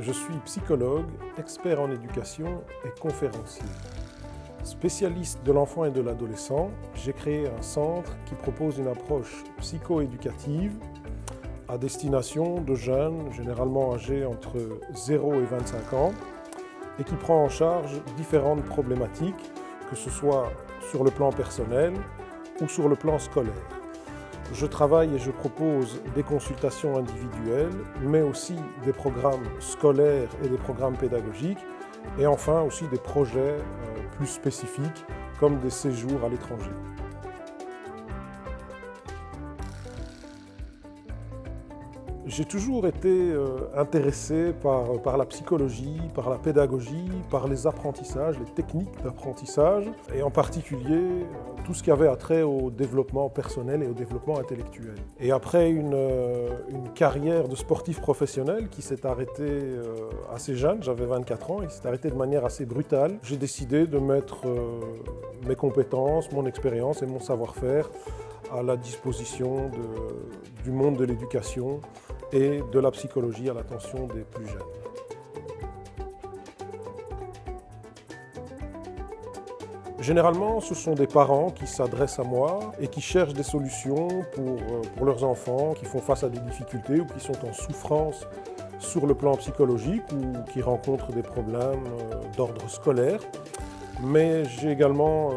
Je suis psychologue, expert en éducation et conférencier. Spécialiste de l'enfant et de l'adolescent, j'ai créé un centre qui propose une approche psycho-éducative à destination de jeunes, généralement âgés entre 0 et 25 ans, et qui prend en charge différentes problématiques, que ce soit sur le plan personnel ou sur le plan scolaire. Je travaille et je propose des consultations individuelles, mais aussi des programmes scolaires et des programmes pédagogiques, et enfin aussi des projets plus spécifiques, comme des séjours à l'étranger. J'ai toujours été intéressé par la psychologie, par la pédagogie, par les apprentissages, les techniques d'apprentissage, et en particulier tout ce qui avait attrait au développement personnel et au développement intellectuel. Et après une carrière de sportif professionnel qui s'est arrêtée assez jeune, j'avais 24 ans, et s'est arrêtée de manière assez brutale, j'ai décidé de mettre mes compétences, mon expérience et mon savoir-faire à la disposition du monde de l'éducation et de la psychologie à l'attention des plus jeunes. Généralement, ce sont des parents qui s'adressent à moi et qui cherchent des solutions pour leurs enfants qui font face à des difficultés ou qui sont en souffrance sur le plan psychologique ou qui rencontrent des problèmes d'ordre scolaire. Mais j'ai également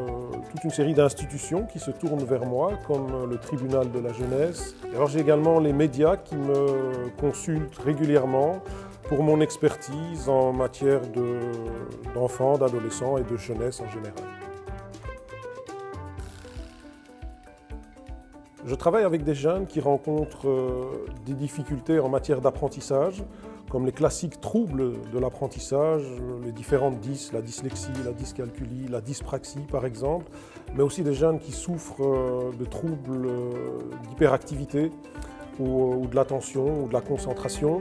toute une série d'institutions qui se tournent vers moi, comme le tribunal de la jeunesse. Et alors j'ai également les médias qui me consultent régulièrement pour mon expertise en matière d'enfants, d'adolescents et de jeunesse en général. Je travaille avec des jeunes qui rencontrent des difficultés en matière d'apprentissage, comme les classiques troubles de l'apprentissage, les différentes dys, la dyslexie, la dyscalculie, la dyspraxie par exemple, mais aussi des jeunes qui souffrent de troubles d'hyperactivité ou de l'attention ou de la concentration,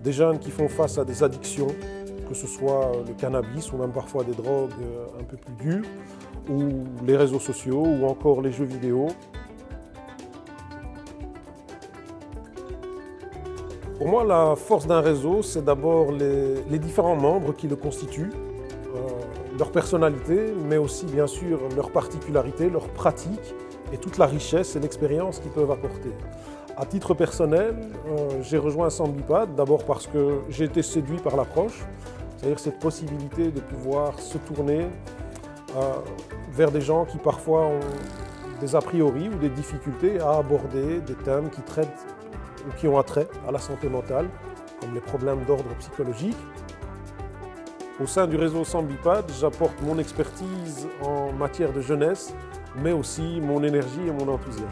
des jeunes qui font face à des addictions, que ce soit le cannabis ou même parfois des drogues un peu plus dures, ou les réseaux sociaux ou encore les jeux vidéo. Pour moi, la force d'un réseau, c'est d'abord les différents membres qui le constituent, leur personnalité, mais aussi bien sûr leurs particularités, leurs pratiques et toute la richesse et l'expérience qu'ils peuvent apporter. À titre personnel, j'ai rejoint Sambipad d'abord parce que j'ai été séduit par l'approche, c'est-à-dire cette possibilité de pouvoir se tourner vers des gens qui parfois ont des a priori ou des difficultés à aborder des thèmes qui traitent ou qui ont attrait à la santé mentale, comme les problèmes d'ordre psychologique. Au sein du réseau Sambipad, j'apporte mon expertise en matière de jeunesse, mais aussi mon énergie et mon enthousiasme.